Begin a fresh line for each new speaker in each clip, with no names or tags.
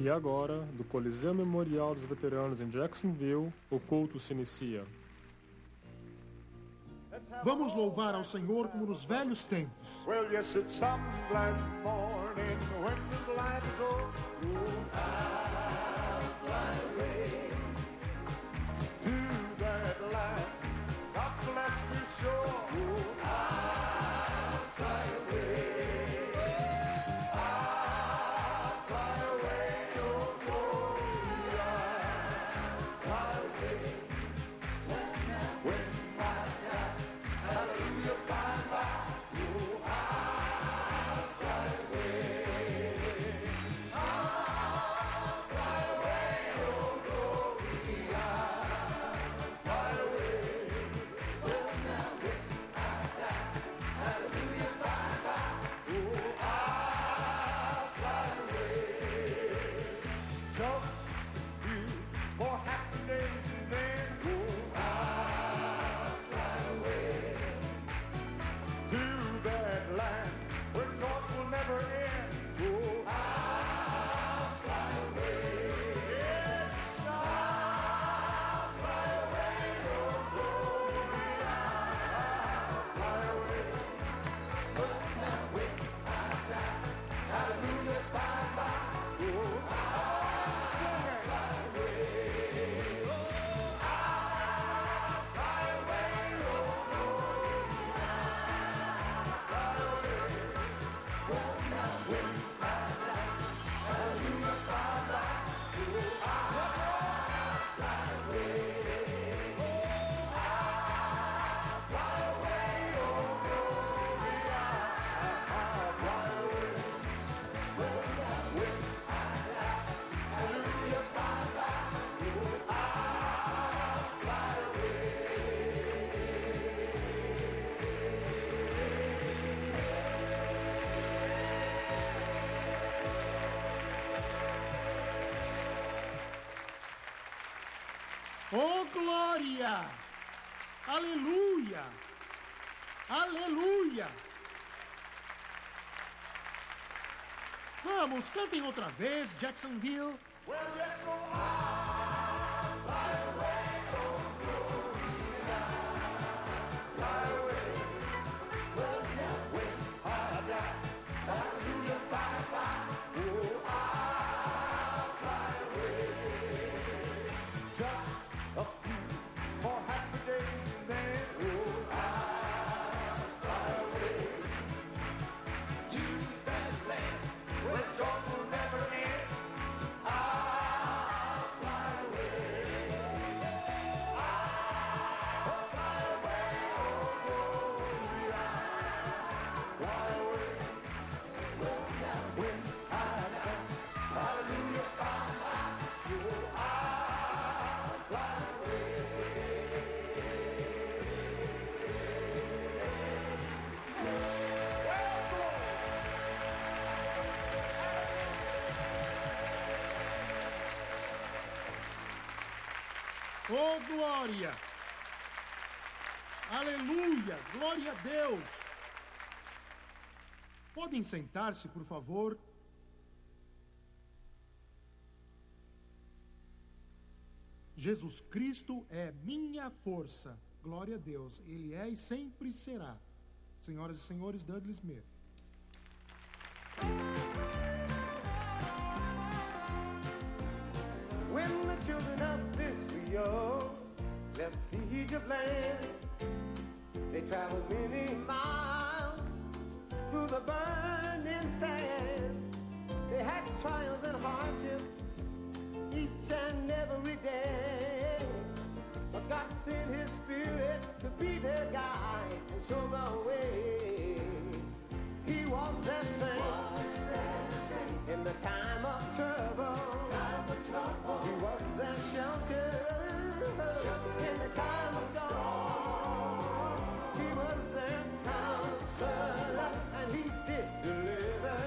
E agora, do Coliseu Memorial dos Veteranos em Jacksonville, o culto se inicia.
Vamos louvar ao Senhor como nos velhos tempos.
Well, yes, it's some glad morning when the light is over. I'll fly away to that land, God's celestial shore. I'll fly away. I'll fly away, oh glory. I'll fly away when I die. Hallelujah, bye bye. Oh, I'll fly away. I'll fly away, oh glory. I'll fly away. Oh, now when I die. Hallelujah, bye bye. Oh, I'll fly away. Just you for happy days and then. Oh, I'll fly away to that land where joys will never end. Oh, I'll fly away. Yes, I'll fly away. Oh, glory, I'll fly away. But now when I die, hallelujah, bye bye. Oh, I'll fly away. Oh, I'll fly away. Oh, glory, I'll fly away. Well, now when I die, hallelujah, bye bye. Oh, I'll fly away. Oh, I'll fly away. Oh, glory, I'll fly away. Well, now when I die, hallelujah, bye bye. Oh, I'll fly away.
Oh, glória! Aleluia! Aleluia! Vamos, cantem outra vez, Jacksonville.
Well, yes, so I'll fly away. Oh, glory, I'll fly away. Well, now when I die, hallelujah, bye bye. Oh, I'll fly away. Just a few more happy days and then, oh, I'll fly away to that land where joys will never end. I'll fly away. I'll fly away, oh glory, I'll fly away. Well, now when I die, hallelujah, bye bye. Oh, I'll fly away.
Oh, glória! Aleluia! Glória a Deus! Podem sentar-se, por favor. Jesus Cristo é minha força. Glória a Deus. Ele é e sempre será. Senhoras e senhores, Dudley Smith.
When the children of Israel left the Egypt land, they traveled many miles through the burning sand. They had trials and hardship each and every day, but God sent His Spirit to be their guide and show the way. He was their strength in the time of trouble. He was their shelter in the time of storm. He was their counselor, and He did deliver.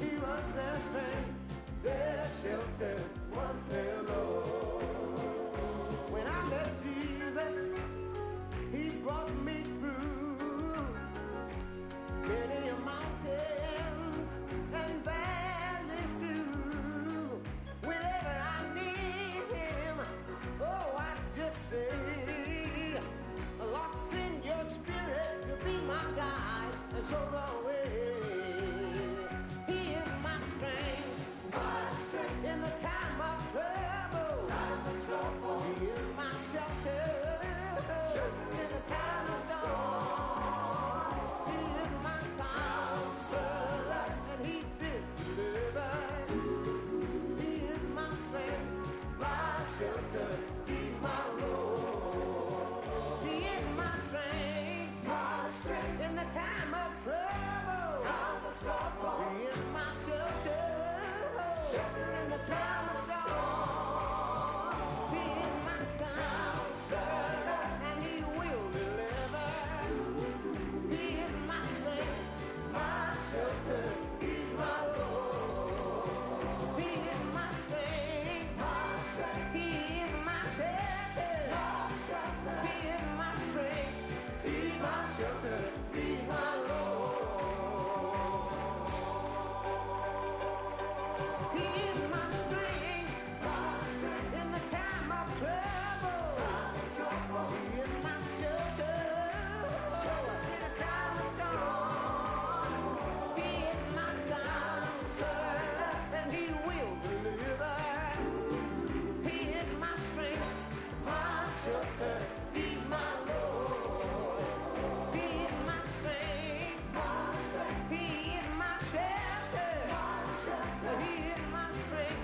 He was their strength, their shelter was their Lord. When I met Jesus, He brought me through many mountains and valleys time of storm. He is my counselor, and he will deliver. He is my strength, my shelter. He's my Lord. He is my strength, my strength. He is my shelter, my shelter. He is my strength. He's my shelter. He's my Lord. He is my strength, in the time of trouble. He is my shelter, in the time of storm. He is my counselor, and he will deliver. He is my strength, my shelter. He's my Lord. He is my strength, He is my shelter, He is my strength.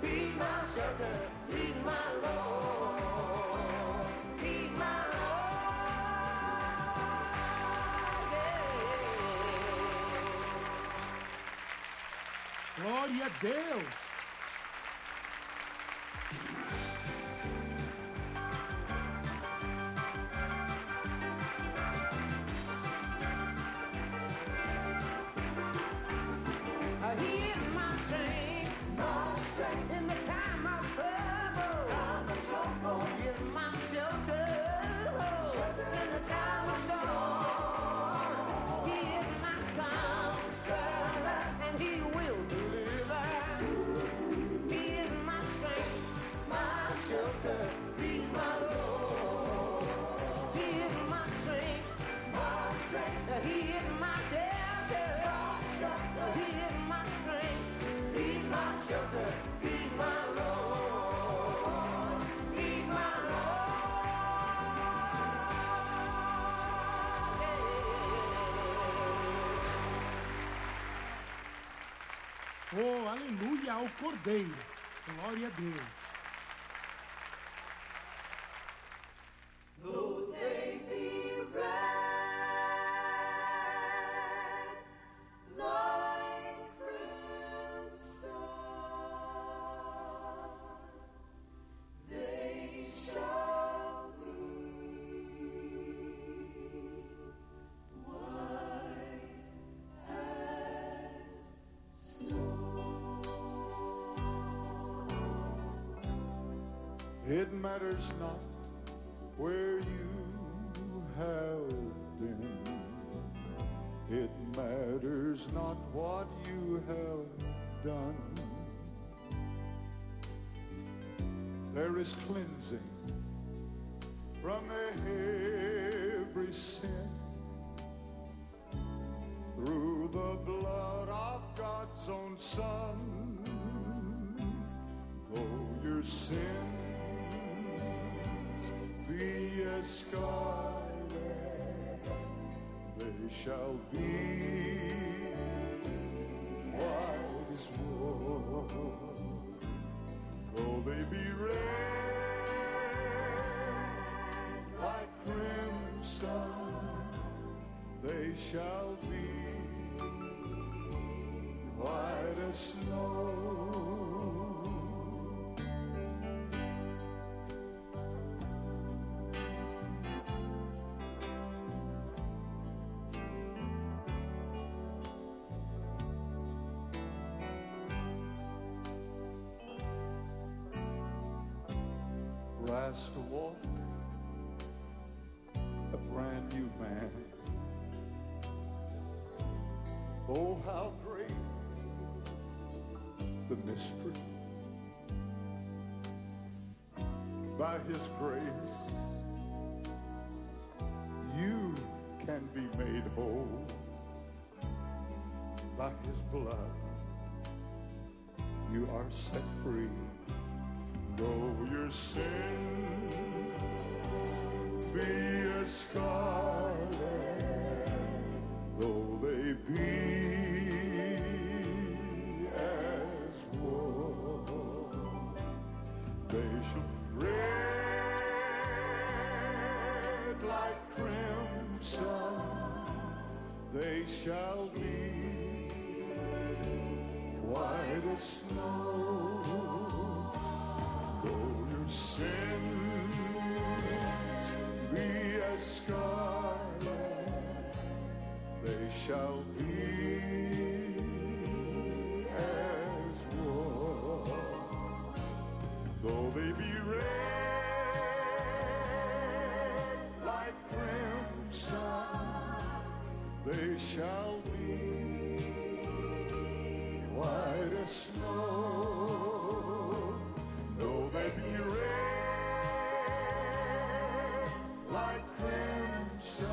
He's my shelter. He's my Lord. He's my Lord. Yeah.
Glória a Deus!
He is my strength, in the time of trouble. He is my shelter, in the time of storm. He is my counselor, and he will deliver. He is my strength, my shelter. He's my Lord. He is my strength, He is my shelter, He is my strength. He's my shelter. He's my Lord. He's my Lord.
Oh, aleluia ao Cordeiro. Glória a Deus.
Though they be red like crimson, they shall be white as snow.
It matters not where you have been. It matters not what you have done. There is cleansing from every sin through the blood of God's own Son. Though your sins be as scarlet, they shall be white as wool. Though they be red like crimson, they shall be white as snow. Last to walk, a brand new man. Oh, how great the mystery. By his grace, you can be made whole. By his blood, you are set free. Though your sins be as scarlet, though they be as wool, they shall be red like crimson, they shall be white as snow. shall be as one. Though they be red like crimson, they shall be white as snow. Though they be red like crimson,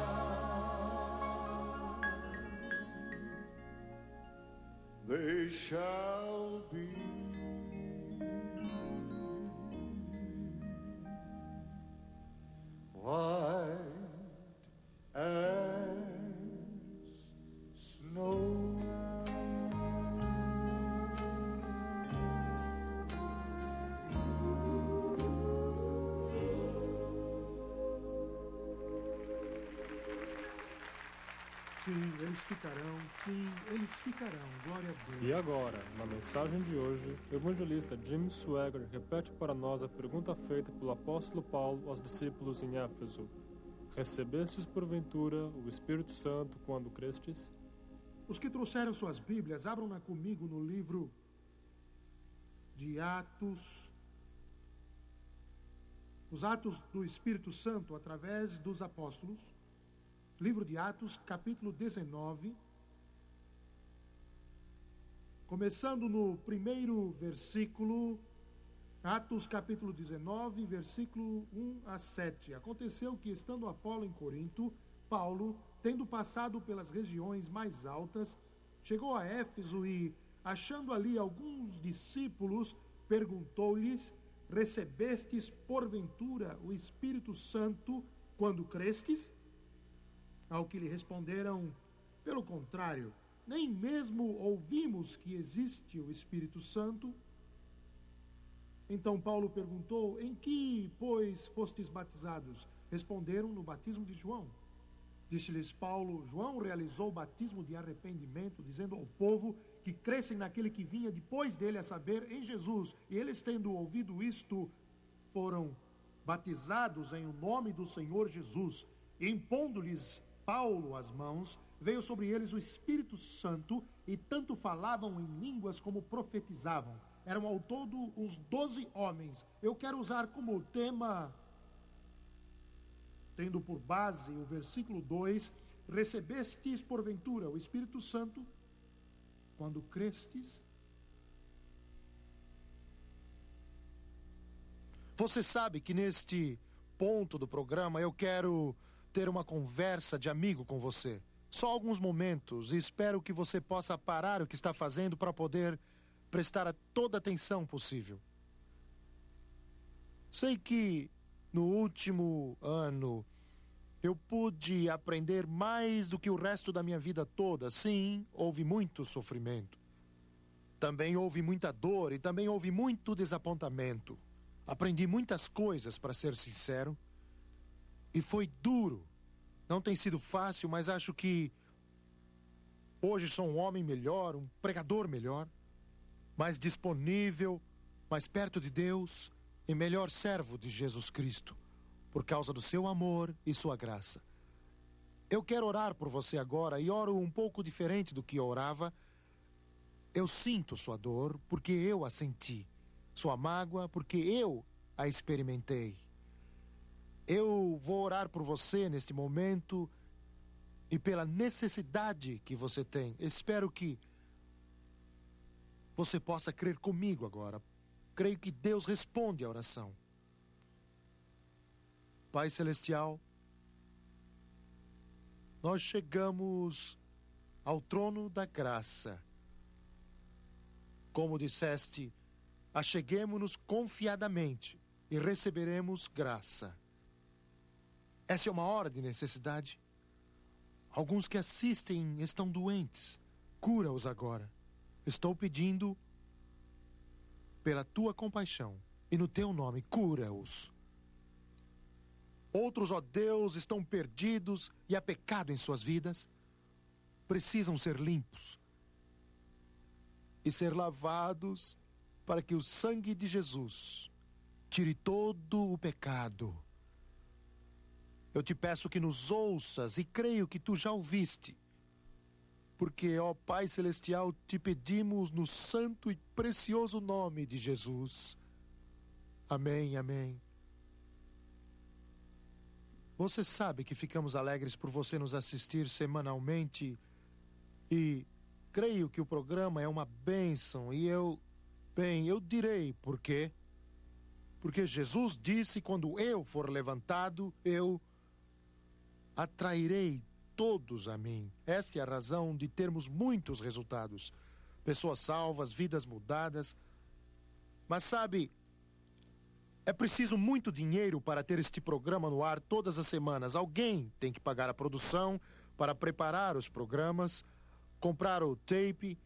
they shall be white as snow.
Sim, eles ficarão. Sim, eles ficarão. Glória a Deus.
E agora, na mensagem de hoje, o evangelista Jim Swagger repete para nós a pergunta feita pelo apóstolo Paulo aos discípulos em Éfeso: recebestes porventura o Espírito Santo quando crestes?
Os que trouxeram suas Bíblias, abram-na comigo no livro de Atos. Os Atos do Espírito Santo através dos apóstolos. Livro de Atos, capítulo 19. Começando no primeiro versículo, Atos capítulo 19, versículo 1 a 7. Aconteceu que, estando Apolo em Corinto, Paulo, tendo passado pelas regiões mais altas, chegou a Éfeso e, achando ali alguns discípulos, perguntou-lhes: recebestes porventura o Espírito Santo quando crestes? Ao que lhe responderam: pelo contrário, nem mesmo ouvimos que existe o Espírito Santo. Então Paulo perguntou: em que, pois, fostes batizados? Responderam: no batismo de João. Disse-lhes Paulo: João realizou o batismo de arrependimento, dizendo ao povo que crescem naquele que vinha depois dele, a saber, em Jesus. E eles, tendo ouvido isto, foram batizados em o nome do Senhor Jesus. E impondo-lhes Paulo as mãos, veio sobre eles o Espírito Santo, e tanto falavam em línguas como profetizavam. Eram ao todo uns 12 homens. Eu quero usar como tema, tendo por base o versículo 2, recebestes porventura o Espírito Santo quando crestes? Você sabe que neste ponto do programa eu quero ter uma conversa de amigo com você. Só alguns momentos, e espero que você possa parar o que está fazendo para poder prestar toda a atenção possível. Sei que no último ano eu pude aprender mais do que o resto da minha vida toda. Sim, houve muito sofrimento. Também houve muita dor e também houve muito desapontamento. Aprendi muitas coisas, para ser sincero. E foi duro. Não tem sido fácil, mas acho que hoje sou um homem melhor, um pregador melhor, mais disponível, mais perto de Deus e melhor servo de Jesus Cristo, por causa do seu amor e sua graça. Eu quero orar por você agora e oro um pouco diferente do que eu orava. Eu sinto sua dor porque eu a senti, sua mágoa porque eu a experimentei. Eu vou orar por você neste momento e pela necessidade que você tem. Espero que você possa crer comigo agora. Creio que Deus responde à oração. Pai Celestial, nós chegamos ao trono da graça. Como disseste, acheguemo-nos confiadamente e receberemos graça. Essa é uma hora de necessidade. Alguns que assistem estão doentes. Cura-os agora. Estou pedindo pela tua compaixão e no teu nome, cura-os. Outros, ó Deus, estão perdidos e há pecado em suas vidas. Precisam ser limpos e ser lavados para que o sangue de Jesus tire todo o pecado. Eu te peço que nos ouças, e creio que tu já ouviste. porque, ó Pai Celestial, te pedimos no santo e precioso nome de Jesus. Amém, amém. Você sabe que ficamos alegres por você nos assistir semanalmente e creio que o programa é uma bênção e eu direi por quê. Porque Jesus disse: quando eu for levantado, eu atrairei todos a mim. Esta é a razão de termos muitos resultados. Pessoas salvas, vidas mudadas. Mas sabe, é preciso muito dinheiro para ter este programa no ar todas as semanas. Alguém tem que pagar a produção para preparar os programas, comprar o tape,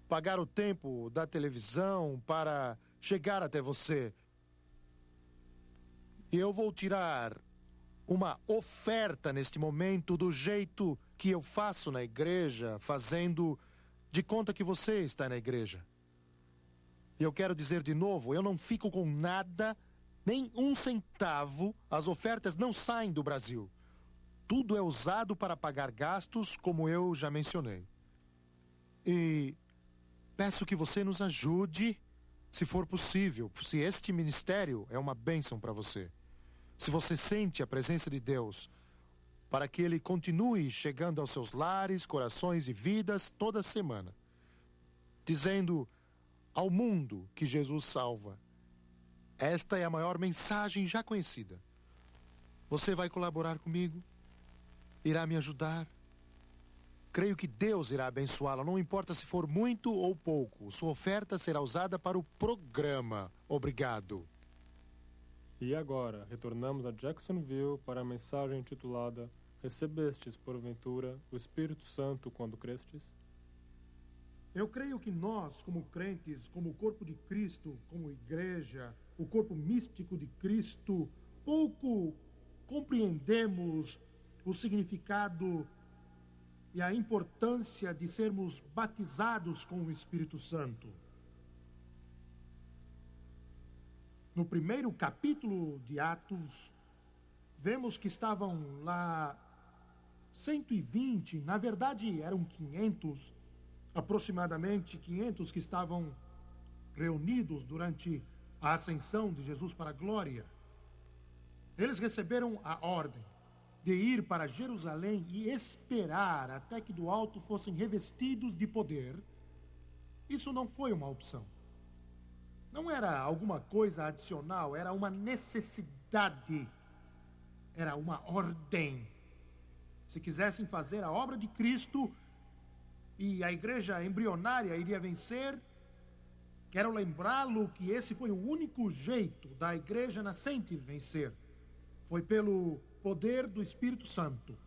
pagar o tempo da televisão para chegar até você. E eu vou tirar uma oferta neste momento do jeito que eu faço na igreja, fazendo de conta que você está na igreja. E eu quero dizer de novo, eu não fico com nada, nem um centavo. As ofertas não saem do Brasil. Tudo é usado para pagar gastos, como eu já mencionei. E peço que você nos ajude, se for possível, se este ministério é uma bênção para você. Se você sente a presença de Deus, para que Ele continue chegando aos seus lares, corações e vidas toda semana, dizendo ao mundo que Jesus salva. Esta é a maior mensagem já conhecida. Você vai colaborar comigo? Irá me ajudar? Creio que Deus irá abençoá-la, não importa se for muito ou pouco. Sua oferta será usada para o programa. Obrigado.
E agora, retornamos a Jacksonville para a mensagem intitulada Recebestes, porventura, o Espírito Santo quando crestes?
Eu creio que nós, como crentes, como corpo de Cristo, como igreja, o corpo místico de Cristo, pouco compreendemos o significado e a importância de sermos batizados com o Espírito Santo. No primeiro capítulo de Atos, vemos que estavam lá 120, na verdade eram 500, aproximadamente 500 que estavam reunidos durante a ascensão de Jesus para a glória. Eles receberam a ordem de ir para Jerusalém e esperar até que do alto fossem revestidos de poder. Isso não foi uma opção. Não era alguma coisa adicional, era uma necessidade. Era uma ordem. Se quisessem fazer a obra de Cristo e a igreja embrionária iria vencer, quero lembrá-lo que esse foi o único jeito da igreja nascente vencer. Foi pelo poder do Espírito Santo.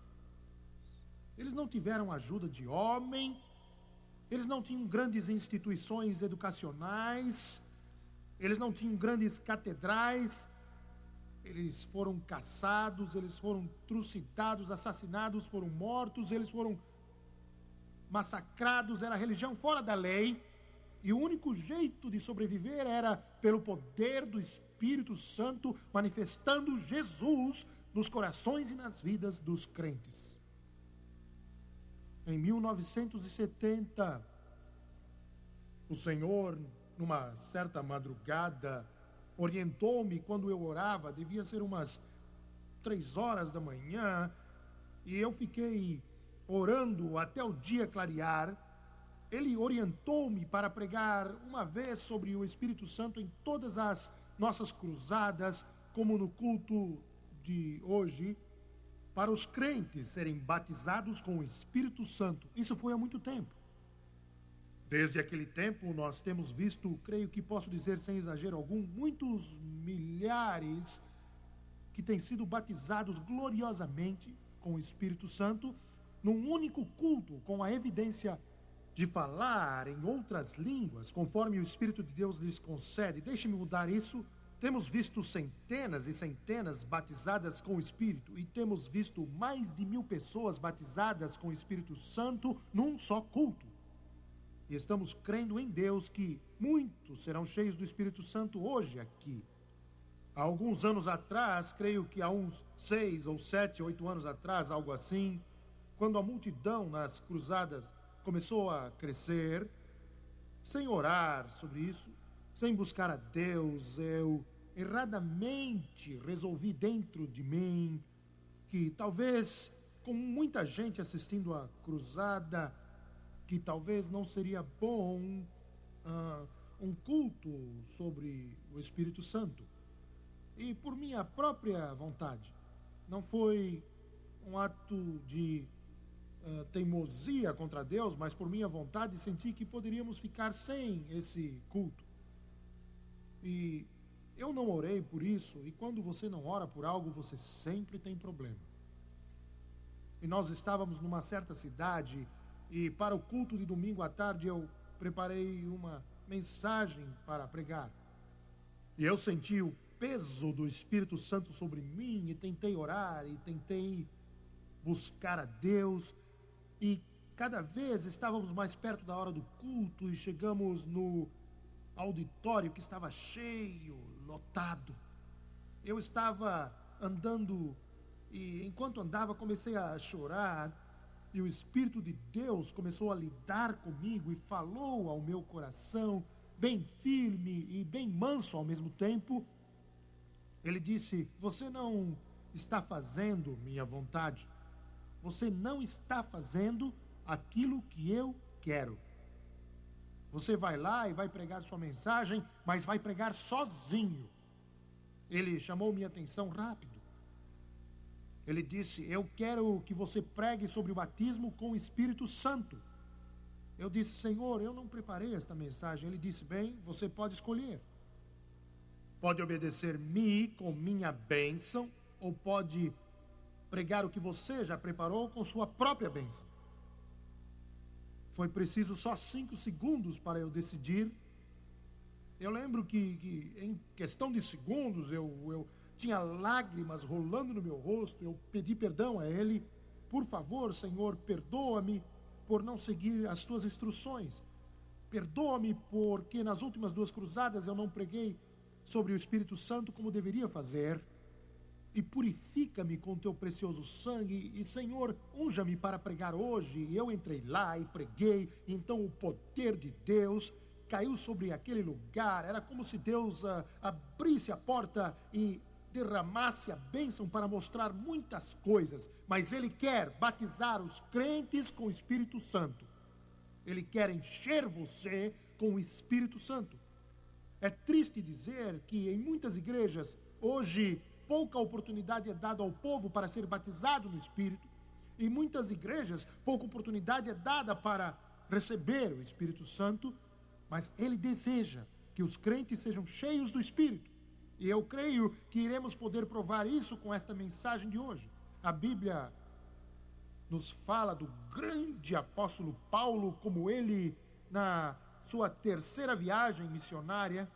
Eles não tiveram ajuda de homem, eles não tinham grandes instituições educacionais, eles não tinham grandes catedrais, eles foram caçados, eles foram trucidados, assassinados, foram mortos, eles foram massacrados, era religião fora da lei, e o único jeito de sobreviver era pelo poder do Espírito Santo, manifestando Jesus nos corações e nas vidas dos crentes. Em 1970, o Senhor, numa certa madrugada, orientou-me quando eu orava, devia ser umas 3 horas da manhã, e eu fiquei orando até o dia clarear. Ele orientou-me para pregar uma vez sobre o Espírito Santo em todas as nossas cruzadas, como no culto de hoje, para os crentes serem batizados com o Espírito Santo. Isso foi há muito tempo. Desde aquele tempo, nós temos visto, creio que posso dizer sem exagero algum, muitos milhares que têm sido batizados gloriosamente com o Espírito Santo, num único culto, com a evidência de falar em outras línguas, conforme o Espírito de Deus lhes concede. Deixe-me mudar isso. Temos visto centenas e centenas batizadas com o Espírito, e temos visto mais de 1000 pessoas batizadas com o Espírito Santo num só culto. E estamos crendo em Deus que muitos serão cheios do Espírito Santo hoje aqui. Há alguns anos atrás, creio que há uns 6 ou 7, 8 anos atrás, algo assim, quando a multidão nas cruzadas começou a crescer, sem orar sobre isso, sem buscar a Deus, eu erradamente resolvi dentro de mim que talvez, com muita gente assistindo a cruzada, que talvez não seria bom um culto sobre o Espírito Santo. E por minha própria vontade, não foi um ato de teimosia contra Deus, mas por minha vontade senti que poderíamos ficar sem esse culto. E eu não orei por isso, e quando você não ora por algo, você sempre tem problema. E nós estávamos numa certa cidade, e para o culto de domingo à tarde eu preparei uma mensagem para pregar. E eu senti o peso do Espírito Santo sobre mim, e tentei orar, e tentei buscar a Deus, e cada vez estávamos mais perto da hora do culto, e chegamos no auditório que estava cheio, lotado. Eu estava andando, e enquanto andava comecei a chorar, e o Espírito de Deus começou a lidar comigo e falou ao meu coração, bem firme e bem manso ao mesmo tempo. Ele disse: você não está fazendo minha vontade, você não está fazendo aquilo que eu quero. Você vai lá e vai pregar sua mensagem, mas vai pregar sozinho. Ele chamou minha atenção rápido. Ele disse: eu quero que você pregue sobre o batismo com o Espírito Santo. Eu disse: Senhor, eu não preparei esta mensagem. Ele disse: bem, você pode escolher. Pode obedecer-me com minha bênção, ou pode pregar o que você já preparou com sua própria bênção. Foi preciso só 5 segundos para eu decidir. Eu lembro que em questão de segundos eu tinha lágrimas rolando no meu rosto. Eu pedi perdão a ele. Por favor, Senhor, perdoa-me por não seguir as tuas instruções. Perdoa-me porque nas últimas 2 cruzadas eu não preguei sobre o Espírito Santo como deveria fazer. E purifica-me com teu precioso sangue. E, Senhor, unja-me para pregar hoje. E eu entrei lá e preguei. E então o poder de Deus caiu sobre aquele lugar. Era como se Deus abrisse a porta e derramasse a bênção para mostrar muitas coisas. Mas Ele quer batizar os crentes com o Espírito Santo. Ele quer encher você com o Espírito Santo. É triste dizer que em muitas igrejas, hoje, pouca oportunidade é dada ao povo para ser batizado no Espírito. Em muitas igrejas, pouca oportunidade é dada para receber o Espírito Santo. Mas Ele deseja que os crentes sejam cheios do Espírito. E eu creio que iremos poder provar isso com esta mensagem de hoje. A Bíblia nos fala do grande apóstolo Paulo, como ele, na sua 3ª viagem missionária,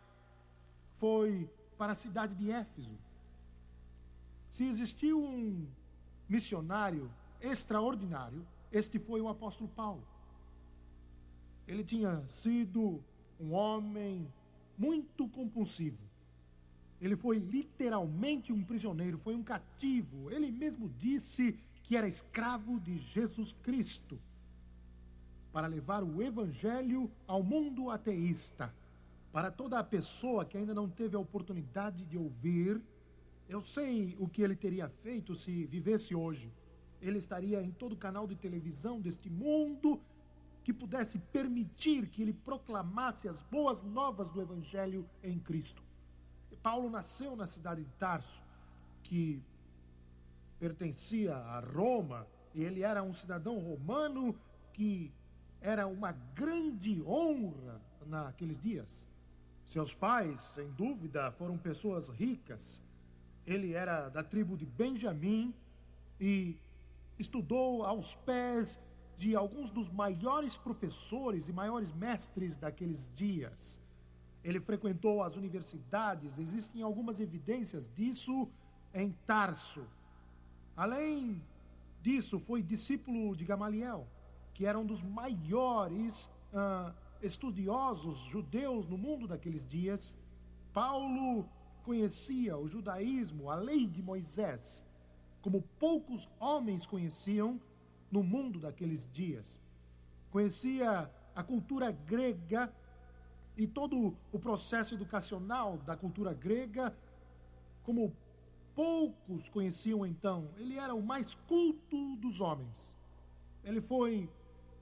foi para a cidade de Éfeso. Se existiu um missionário extraordinário, este foi o apóstolo Paulo. Ele tinha sido um homem muito compulsivo. Ele foi literalmente um prisioneiro, foi um cativo. Ele mesmo disse que era escravo de Jesus Cristo, para levar o evangelho ao mundo ateísta. Para toda a pessoa que ainda não teve a oportunidade de ouvir, eu sei o que ele teria feito se vivesse hoje. Ele estaria em todo canal de televisão deste mundo que pudesse permitir que ele proclamasse as boas novas do evangelho em Cristo. Paulo nasceu na cidade de Tarso, que pertencia a Roma, e ele era um cidadão romano que era uma grande honra naqueles dias. Seus pais, sem dúvida, foram pessoas ricas. Ele era da tribo de Benjamim e estudou aos pés de alguns dos maiores professores e maiores mestres daqueles dias. Ele frequentou as universidades, existem algumas evidências disso em Tarso. Além disso, foi discípulo de Gamaliel, que era um dos maiores estudiosos judeus no mundo daqueles dias. Paulo conhecia o judaísmo, a lei de Moisés, como poucos homens conheciam no mundo daqueles dias. conhecia a cultura grega e todo o processo educacional da cultura grega como poucos conheciam então. Ele era o mais culto dos homens. Ele foi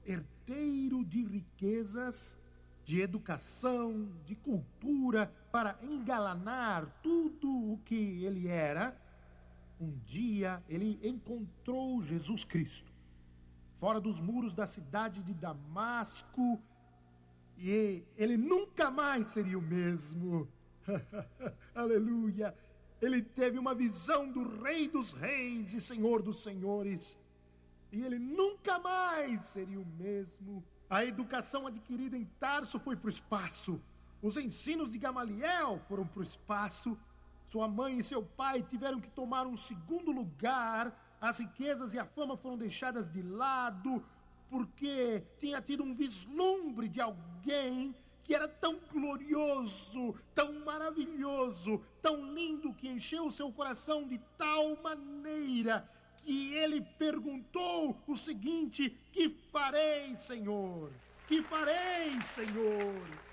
herdeiro de riquezas, de educação, de cultura, para engalanar tudo o que ele era. Um dia ele encontrou Jesus Cristo fora dos muros da cidade de Damasco, e ele nunca mais seria o mesmo. Aleluia! Ele teve uma visão do Rei dos Reis e Senhor dos Senhores, e ele nunca mais seria o mesmo. A educação adquirida em Tarso foi para o espaço. Os ensinos de Gamaliel foram para o espaço. Sua mãe e seu pai tiveram que tomar um segundo lugar. As riquezas e a fama foram deixadas de lado, porque tinha tido um vislumbre de alguém que era tão glorioso, tão maravilhoso, tão lindo, que encheu o seu coração de tal maneira que ele perguntou o seguinte: que farei, Senhor? Que farei, Senhor?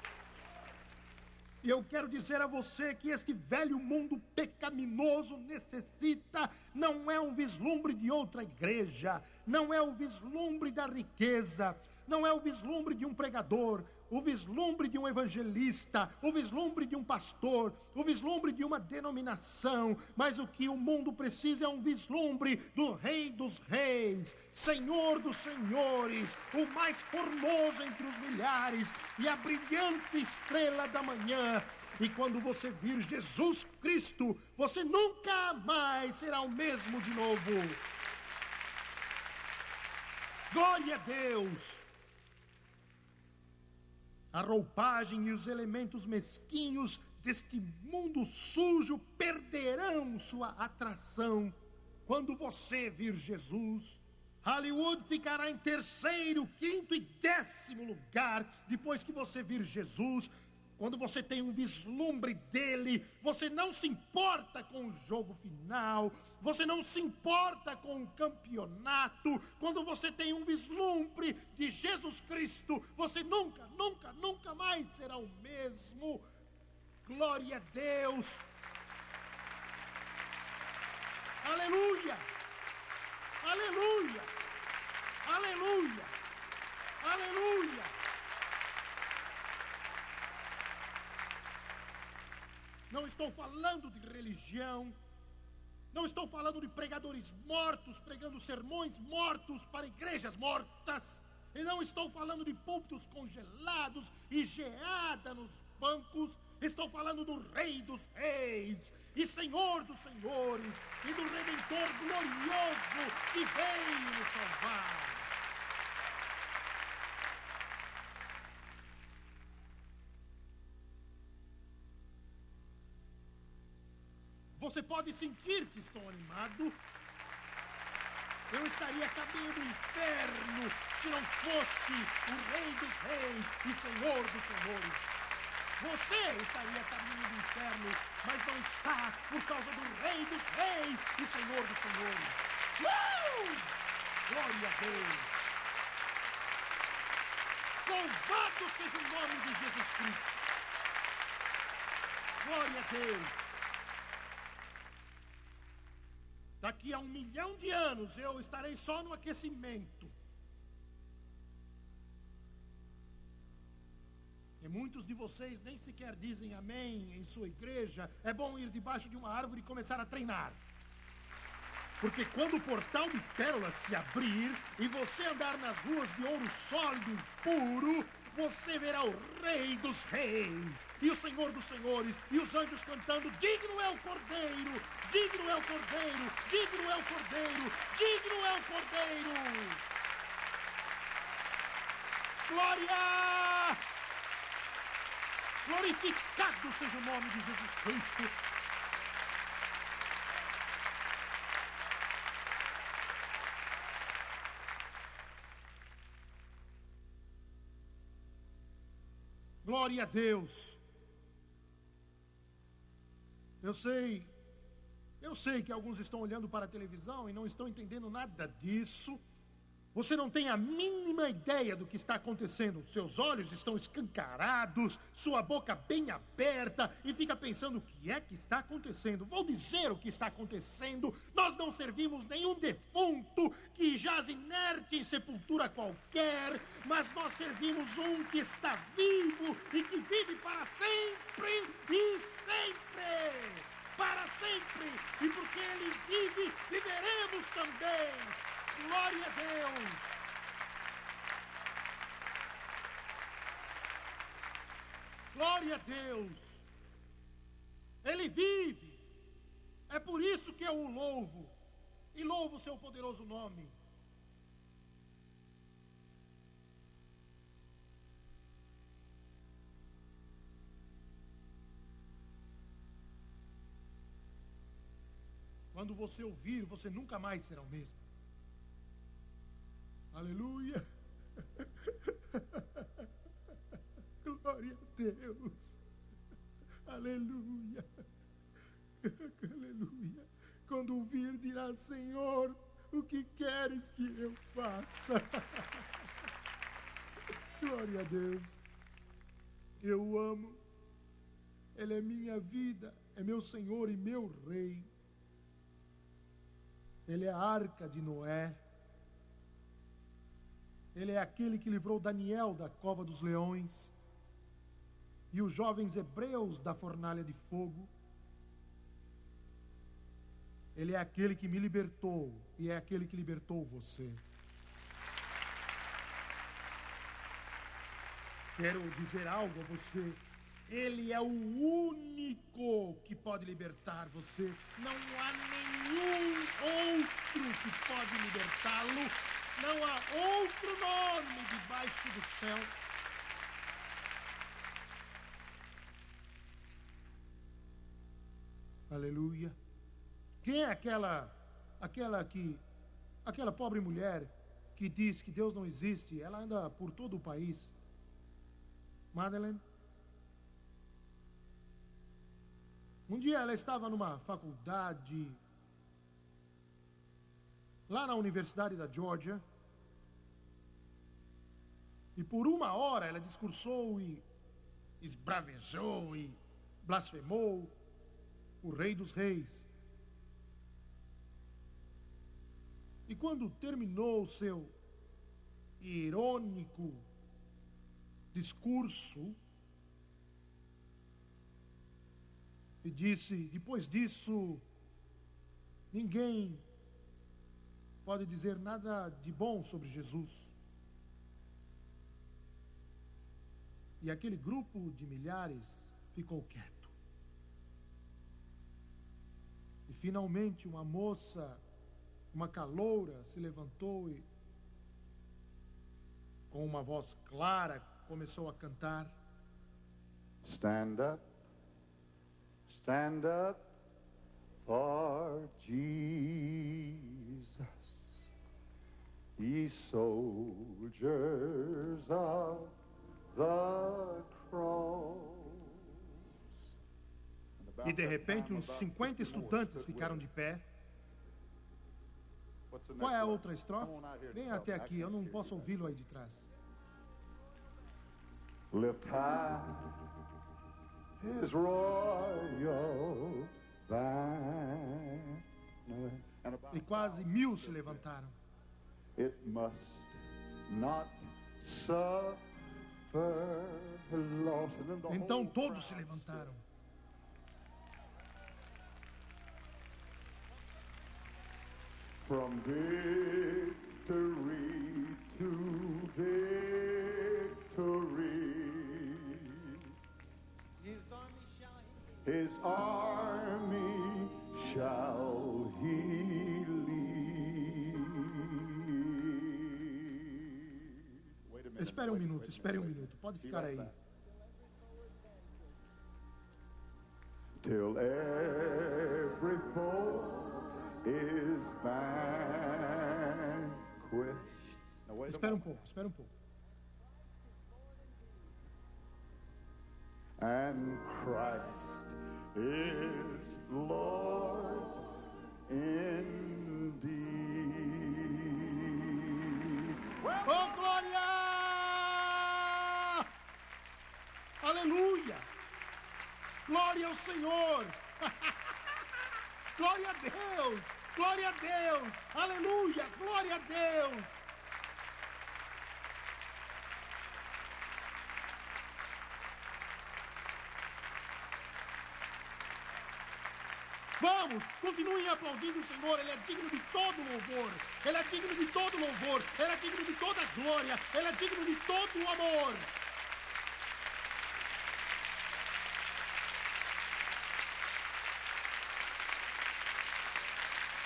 E eu quero dizer a você que este velho mundo pecaminoso necessita, não é um vislumbre de outra igreja, não é o vislumbre da riqueza, não é o vislumbre de um pregador, o vislumbre de um evangelista, o vislumbre de um pastor, o vislumbre de uma denominação, mas o que o mundo precisa é um vislumbre do Rei dos Reis, Senhor dos Senhores, o mais formoso entre os milhares e a brilhante estrela da manhã. E quando você vir Jesus Cristo, você nunca mais será o mesmo de novo. Glória a Deus! A roupagem e os elementos mesquinhos deste mundo sujo perderão sua atração quando você vir Jesus. Hollywood ficará em terceiro, quinto e 10º lugar depois que você vir Jesus. Quando você tem um vislumbre dele, você não se importa com o jogo final, você não se importa com o campeonato. Quando você tem um vislumbre de Jesus Cristo, você nunca, nunca, nunca mais será o mesmo. Glória a Deus. Aleluia! Aleluia! Aleluia! Aleluia! Não estou falando de religião, não estou falando de pregadores mortos pregando sermões mortos para igrejas mortas, e não estou falando de púlpitos congelados e geada nos bancos. Estou falando do Rei dos Reis e Senhor dos Senhores e do Redentor glorioso que veio nos salvar. Você pode sentir que estou animado. Eu estaria a caminho do inferno se não fosse o Rei dos Reis e Senhor dos Senhores. Você estaria a caminho do inferno, mas não está por causa do Rei dos Reis e Senhor dos Senhores. Glória a Deus! Louvado seja o nome de Jesus Cristo! Glória a Deus! Daqui a 1 milhão de anos eu estarei só no aquecimento. E muitos de vocês nem sequer dizem amém em sua igreja. É bom ir debaixo de uma árvore e começar a treinar. Porque quando o portal de pérolas se abrir e você andar nas ruas de ouro sólido e puro, você verá o Rei dos Reis e o Senhor dos Senhores e os anjos cantando: digno é o Cordeiro, digno é o Cordeiro, digno é o Cordeiro, digno é o Cordeiro. Glória! Glorificado seja o nome de Jesus Cristo. Glória a Deus. Eu sei que alguns estão olhando para a televisão e não estão entendendo nada disso. Você não tem a mínima ideia do que está acontecendo. Seus olhos estão escancarados, sua boca bem aberta e fica pensando o que é que está acontecendo. Vou dizer o que está acontecendo. Nós não servimos nenhum defunto que jaz inerte em sepultura qualquer, mas nós servimos um que está vivo e que vive para sempre e sempre. Para sempre. E porque ele vive, viveremos também. Glória a Deus! Glória a Deus! Ele vive! É por isso que eu o louvo. E louvo o seu poderoso nome. Quando você ouvir, você nunca mais será o mesmo. Aleluia. Glória a Deus. Aleluia. Aleluia. Quando ouvir, dirá: Senhor, o que queres que eu faça? Glória a Deus. Eu o amo. Ele é minha vida, é meu Senhor e meu Rei. Ele é a arca de Noé. Ele é aquele que livrou Daniel da cova dos leões e os jovens hebreus da fornalha de fogo. Ele é aquele que me libertou e é aquele que libertou você. Quero dizer algo a você. Ele é o único que pode libertar você. Não há nenhum outro que pode libertá-lo. Não há outro nome debaixo do céu. Aleluia. Quem é aquela pobre mulher que diz que Deus não existe? Ela anda por todo o país. Madeleine. Um dia ela estava numa faculdade lá na Universidade da Georgia, e por 1 hora ela discursou e esbravejou e blasfemou o Rei dos Reis. E quando terminou o seu irônico discurso, e disse: depois disso, ninguém pode dizer nada de bom sobre Jesus. E aquele grupo de milhares ficou quieto. E finalmente uma moça, uma caloura, se levantou e, com uma voz clara, começou a cantar:
Stand up for Jesus, ye soldiers of the cross.
E de repente uns 50 estudantes ficaram de pé. Qual é a outra estrofe? Vem até aqui, eu não posso ouvi-lo aí de trás.
Lift high his royal banner.
E quase 1000 se levantaram.
It must not suffer loss.
Então todos se levantaram.
From victory to victory, His army shall he lead.
Espere um minuto, pode ficar aí.
Till every foe is vanquished.
Espera um pouco.
And Christ is Lord indeed.
Glória ao Senhor! Glória a Deus! Glória a Deus! Aleluia! Glória a Deus! Vamos, continuem aplaudindo o Senhor, Ele é digno de todo louvor, Ele é digno de todo louvor, Ele é digno de toda glória, Ele é digno de todo o amor.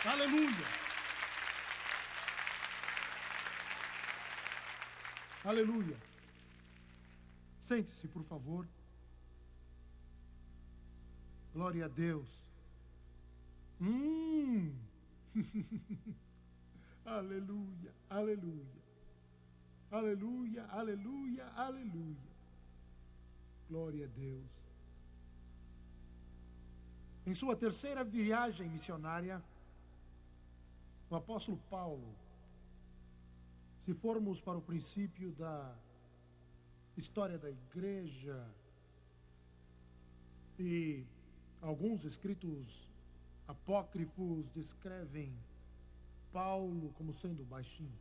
Aleluia! Aleluia! Sente-se, por favor. Glória a Deus. Aleluia, aleluia. Aleluia, aleluia, aleluia. Glória a Deus. Em sua terceira viagem missionária, o apóstolo Paulo, se formos para o princípio da história da igreja e alguns escritos apócrifos descrevem Paulo como sendo baixinho.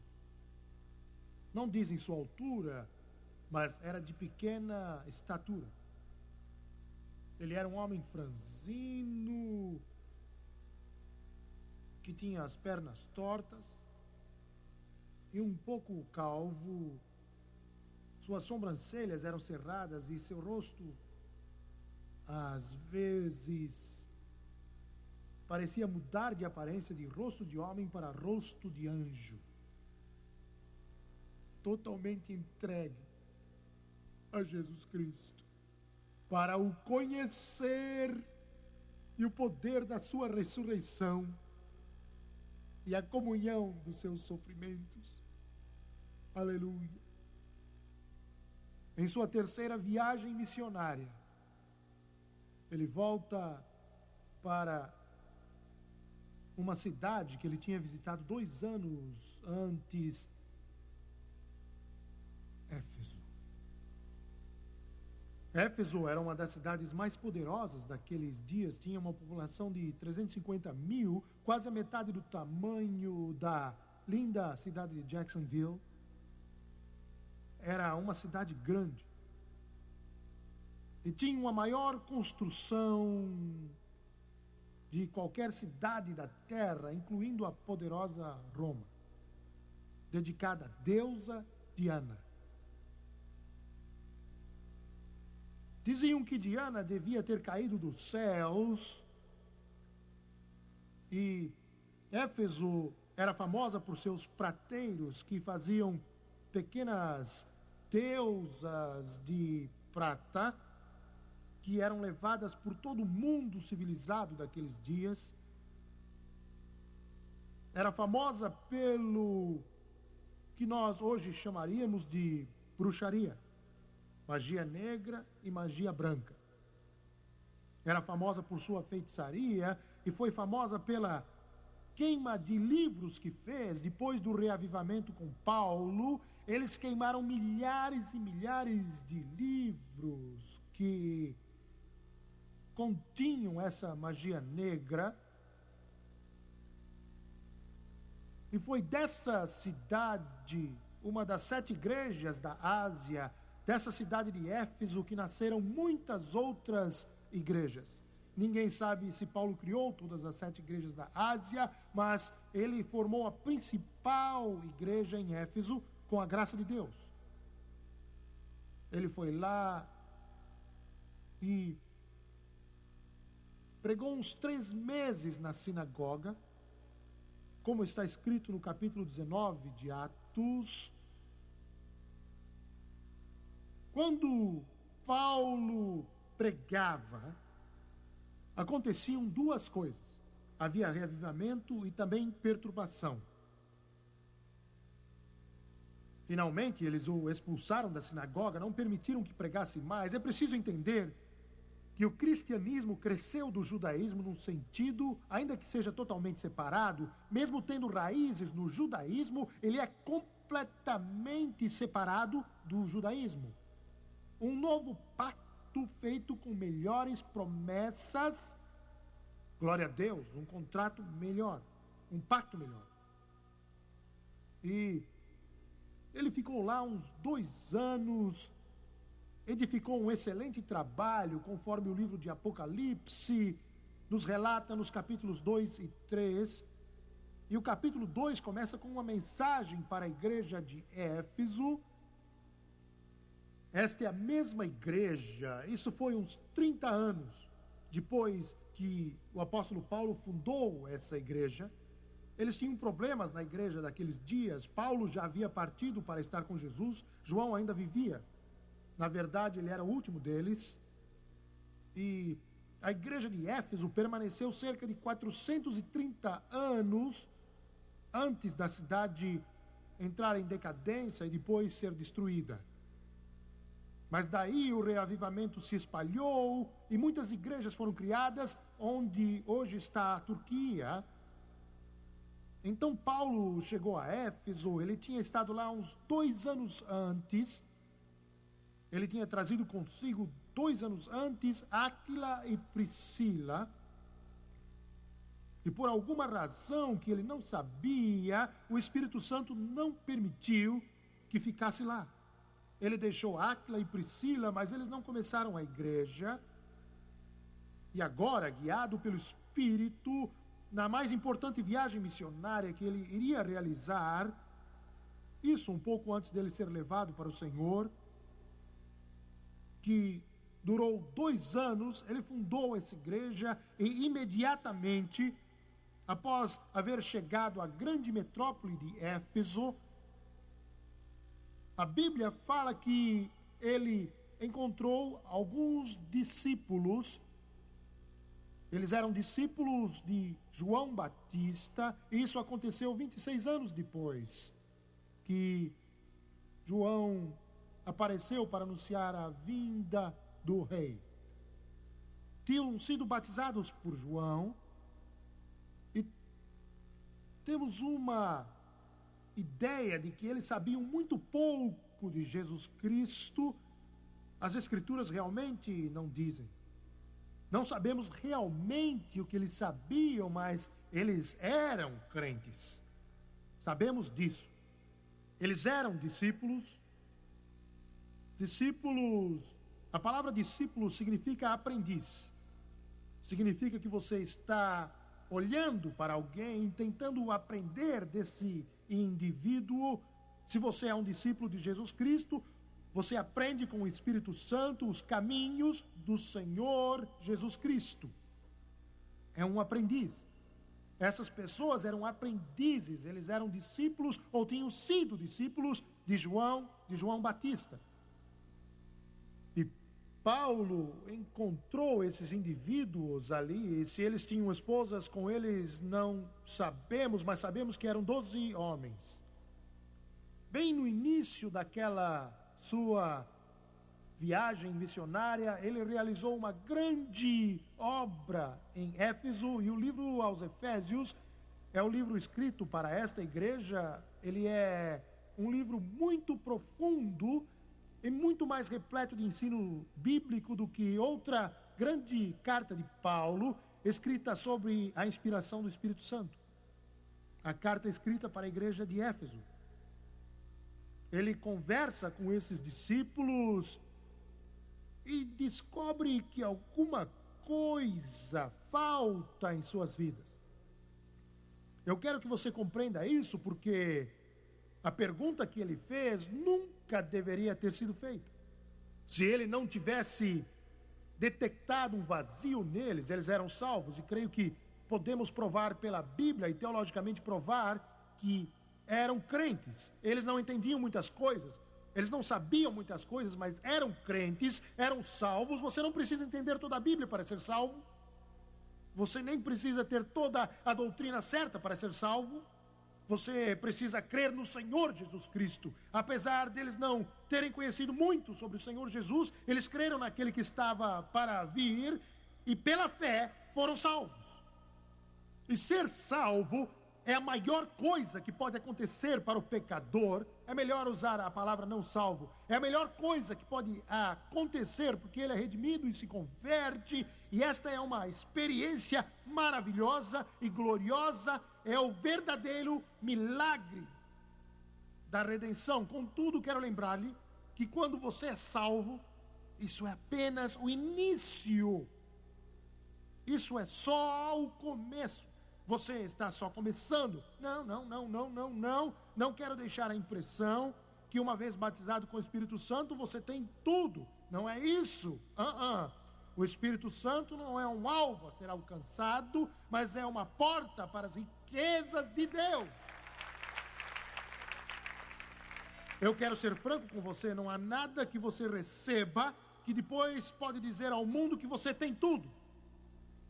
Não dizem sua altura, mas era de pequena estatura. Ele era um homem franzino, que tinha as pernas tortas e um pouco calvo. Suas sobrancelhas eram cerradas e seu rosto, às vezes, parecia mudar de aparência de rosto de homem para rosto de anjo. Totalmente entregue a Jesus Cristo, para o conhecer e o poder da sua ressurreição e a comunhão dos seus sofrimentos. Aleluia. Em sua terceira viagem missionária, ele volta para uma cidade que ele tinha visitado 2 anos antes, Éfeso. Éfeso era uma das cidades mais poderosas daqueles dias, tinha uma população de 350 mil, quase a metade do tamanho da linda cidade de Jacksonville. Era uma cidade grande. E tinha uma maior construção de qualquer cidade da terra, incluindo a poderosa Roma, dedicada à deusa Diana. Diziam que Diana devia ter caído dos céus, e Éfeso era famosa por seus prateiros que faziam pequenas deusas de prata que eram levadas por todo o mundo civilizado daqueles dias. Era famosa pelo que nós hoje chamaríamos de bruxaria, magia negra e magia branca. Era famosa por sua feitiçaria e foi famosa pela queima de livros que fez. Depois do reavivamento com Paulo, eles queimaram milhares e milhares de livros que continham essa magia negra. E foi dessa cidade, uma das 7 igrejas da Ásia, dessa cidade de Éfeso, que nasceram muitas outras igrejas. Ninguém sabe se Paulo criou todas as 7 igrejas da Ásia, mas ele formou a principal igreja em Éfeso com a graça de Deus. Ele foi lá e pregou uns 3 meses na sinagoga, como está escrito no capítulo 19 de Atos. Quando Paulo pregava, aconteciam 2 coisas. Havia reavivamento e também perturbação. Finalmente, eles o expulsaram da sinagoga, não permitiram que pregasse mais. É preciso entender que o cristianismo cresceu do judaísmo num sentido, ainda que seja totalmente separado, mesmo tendo raízes no judaísmo, ele é completamente separado do judaísmo. Um novo pacto contrato feito com melhores promessas. Glória a Deus, um contrato melhor, um pacto melhor. E ele ficou lá uns 2 anos, edificou um excelente trabalho, conforme o livro de Apocalipse nos relata nos capítulos 2 e 3. E o capítulo 2 começa com uma mensagem para a igreja de Éfeso. Esta é a mesma igreja, isso foi uns 30 anos depois que o apóstolo Paulo fundou essa igreja. Eles tinham problemas na igreja daqueles dias. Paulo já havia partido para estar com Jesus, João ainda vivia. Na verdade, ele era o último deles. E a igreja de Éfeso permaneceu cerca de 430 anos antes da cidade entrar em decadência e depois ser destruída. Mas daí o reavivamento se espalhou e muitas igrejas foram criadas, onde hoje está a Turquia. Então Paulo chegou a Éfeso, ele tinha estado lá uns 2 anos antes. Ele tinha trazido consigo 2 anos antes Áquila e Priscila. E por alguma razão que ele não sabia, o Espírito Santo não permitiu que ficasse lá. Ele deixou Áquila e Priscila, mas eles não começaram a igreja. E agora, guiado pelo Espírito, na mais importante viagem missionária que ele iria realizar, isso um pouco antes dele ser levado para o Senhor, que durou 2 anos, ele fundou essa igreja e imediatamente, após haver chegado à grande metrópole de Éfeso, a Bíblia fala que ele encontrou alguns discípulos. Eles eram discípulos de João Batista, e isso aconteceu 26 anos depois que João apareceu para anunciar a vinda do rei. Tinham sido batizados por João, e temos uma ideia de que eles sabiam muito pouco de Jesus Cristo. As Escrituras realmente não dizem. Não sabemos realmente o que eles sabiam, mas eles eram crentes. Sabemos disso. Eles eram discípulos. Discípulos, a palavra discípulo significa aprendiz. Significa que você está olhando para alguém, tentando aprender desse indivíduo. Se você é um discípulo de Jesus Cristo, você aprende com o Espírito Santo os caminhos do Senhor Jesus Cristo. É um aprendiz. Essas pessoas eram aprendizes, eles eram discípulos ou tinham sido discípulos de João Batista. E Paulo encontrou esses indivíduos ali, e se eles tinham esposas com eles, não sabemos, mas sabemos que eram 12 homens. Bem no início daquela sua viagem missionária, ele realizou uma grande obra em Éfeso, e o livro aos Efésios é o livro escrito para esta igreja. Ele é um livro muito profundo e muito mais repleto de ensino bíblico do que outra grande carta de Paulo, escrita sobre a inspiração do Espírito Santo. A carta escrita para a igreja de Éfeso. Ele conversa com esses discípulos e descobre que alguma coisa falta em suas vidas. Eu quero que você compreenda isso, porque a pergunta que ele fez nunca deveria ter sido feita. Se ele não tivesse detectado um vazio neles, eles eram salvos, e creio que podemos provar pela Bíblia e teologicamente provar que eram crentes. Eles não entendiam muitas coisas, eles não sabiam muitas coisas, mas eram crentes, eram salvos. Você não precisa entender toda a Bíblia para ser salvo. Você nem precisa ter toda a doutrina certa para ser salvo. Você precisa crer no Senhor Jesus Cristo. Apesar deles não terem conhecido muito sobre o Senhor Jesus, eles creram naquele que estava para vir e pela fé foram salvos. E ser salvo é a maior coisa que pode acontecer para o pecador. É melhor usar a palavra não salvo. É a melhor coisa que pode acontecer, porque ele é redimido e se converte. E esta é uma experiência maravilhosa e gloriosa. É o verdadeiro milagre da redenção. Contudo, quero lembrar-lhe que quando você é salvo, isso é apenas o início. Isso é só o começo. Você está só começando? Não. Não quero deixar a impressão que uma vez batizado com o Espírito Santo, você tem tudo. Não é isso. O Espírito Santo não é um alvo a ser alcançado, mas é uma porta para as riquezas de Deus. Eu quero ser franco com você, não há nada que você receba que depois pode dizer ao mundo que você tem tudo.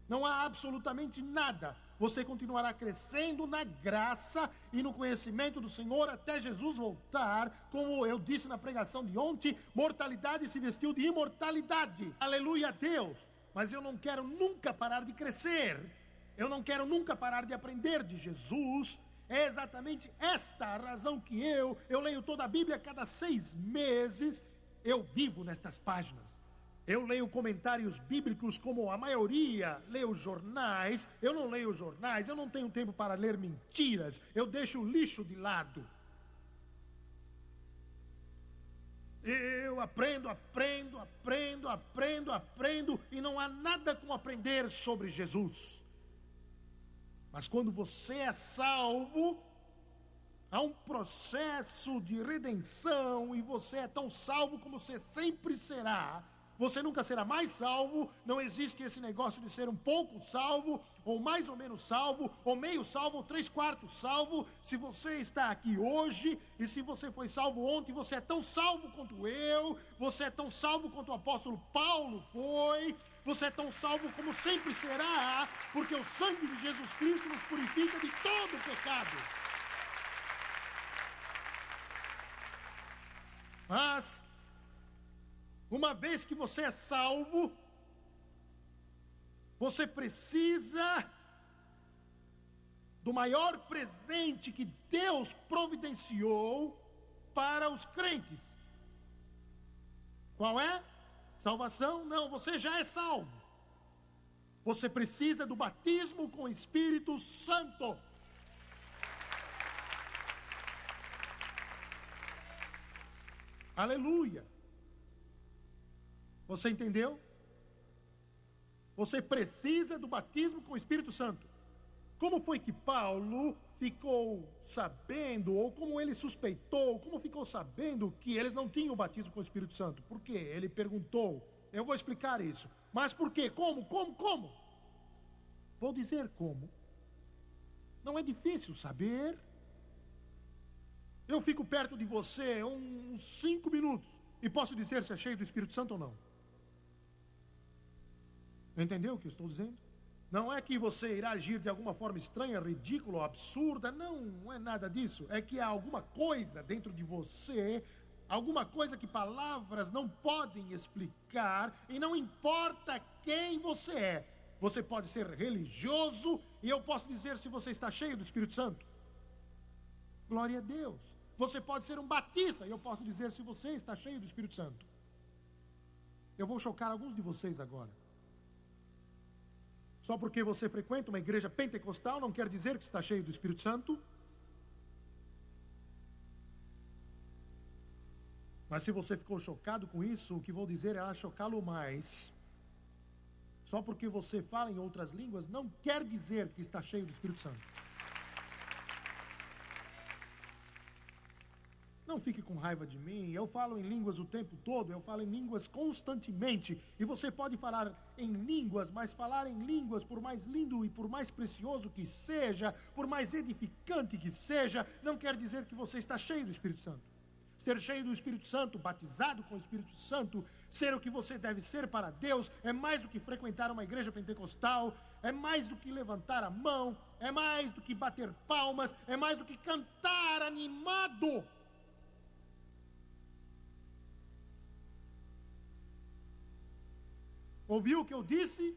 Não há absolutamente nada. Você continuará crescendo na graça e no conhecimento do Senhor até Jesus voltar. Como eu disse na pregação de ontem, mortalidade se vestiu de imortalidade. Aleluia a Deus. Mas eu não quero nunca parar de crescer. Eu não quero nunca parar de aprender de Jesus. É exatamente esta a razão que eu leio toda a Bíblia a cada 6 meses. Eu vivo nestas páginas. Eu leio comentários bíblicos como a maioria lê os jornais. Eu não leio os jornais, eu não tenho tempo para ler mentiras. Eu deixo o lixo de lado. Eu aprendo, e não há nada como aprender sobre Jesus. Mas quando você é salvo, há um processo de redenção e você é tão salvo como você sempre será. Você nunca será mais salvo. Não existe esse negócio de ser um pouco salvo, ou mais ou menos salvo, ou meio salvo, ou 3/4 salvo. Se você está aqui hoje, e se você foi salvo ontem, você é tão salvo quanto eu. Você é tão salvo quanto o apóstolo Paulo foi. Você é tão salvo como sempre será, porque o sangue de Jesus Cristo nos purifica de todo o pecado. Mas uma vez que você é salvo, você precisa do maior presente que Deus providenciou para os crentes. Qual é? Salvação? Não, você já é salvo. Você precisa do batismo com o Espírito Santo. Aleluia. Você entendeu? Você precisa do batismo com o Espírito Santo. Como foi que Paulo ficou sabendo, ou como ele suspeitou, como ficou sabendo que eles não tinham o batismo com o Espírito Santo? Por quê? Ele perguntou. Eu vou explicar isso. Mas por quê? Como? Vou dizer como. Não é difícil saber. Eu fico perto de você uns 5 minutos e posso dizer se é cheio do Espírito Santo ou não. Entendeu o que eu estou dizendo? Não é que você irá agir de alguma forma estranha, ridícula ou absurda. Não é nada disso. É que há alguma coisa dentro de você, alguma coisa que palavras não podem explicar, e não importa quem você é. Você pode ser religioso e eu posso dizer se você está cheio do Espírito Santo. Glória a Deus. Você pode ser um batista e eu posso dizer se você está cheio do Espírito Santo. Eu vou chocar alguns de vocês agora. Só porque você frequenta uma igreja pentecostal não quer dizer que está cheio do Espírito Santo. Mas se você ficou chocado com isso, o que vou dizer é chocá-lo mais. Só porque você fala em outras línguas não quer dizer que está cheio do Espírito Santo. Não fique com raiva de mim, eu falo em línguas o tempo todo, eu falo em línguas constantemente. E você pode falar em línguas, mas falar em línguas, por mais lindo e por mais precioso que seja, por mais edificante que seja, não quer dizer que você está cheio do Espírito Santo. Ser cheio do Espírito Santo, batizado com o Espírito Santo, ser o que você deve ser para Deus, é mais do que frequentar uma igreja pentecostal, é mais do que levantar a mão, é mais do que bater palmas, é mais do que cantar animado. Ouviu o que eu disse?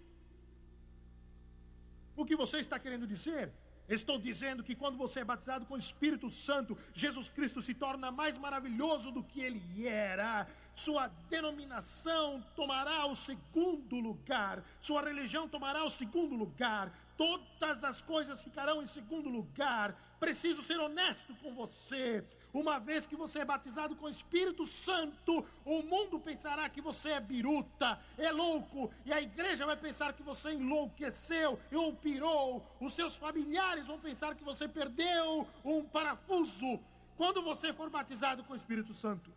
O que você está querendo dizer? Estou dizendo que quando você é batizado com o Espírito Santo, Jesus Cristo se torna mais maravilhoso do que ele era. Sua denominação tomará o segundo lugar. Sua religião tomará o segundo lugar. Todas as coisas ficarão em segundo lugar. Preciso ser honesto com você. Uma vez que você é batizado com o Espírito Santo, o mundo pensará que você é biruta, é louco, e a igreja vai pensar que você enlouqueceu ou pirou. Os seus familiares vão pensar que você perdeu um parafuso. Quando você for batizado com o Espírito Santo,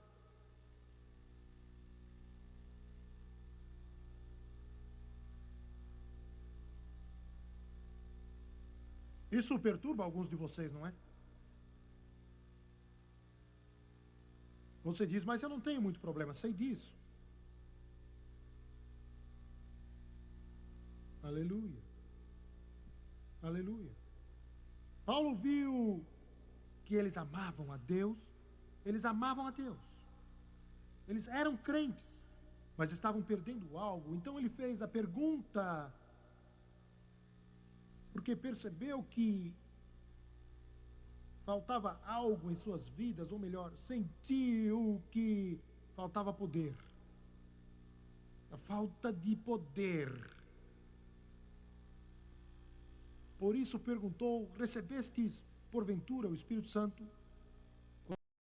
isso perturba alguns de vocês, não é? Você diz, mas eu não tenho muito problema, sei disso. Aleluia. Aleluia. Paulo viu que eles amavam a Deus. Eles amavam a Deus. Eles eram crentes, mas estavam perdendo algo. Então ele fez a pergunta, porque percebeu que faltava algo em suas vidas, ou melhor, sentiu que faltava poder. A falta de poder. Por isso perguntou, recebestes porventura o Espírito Santo?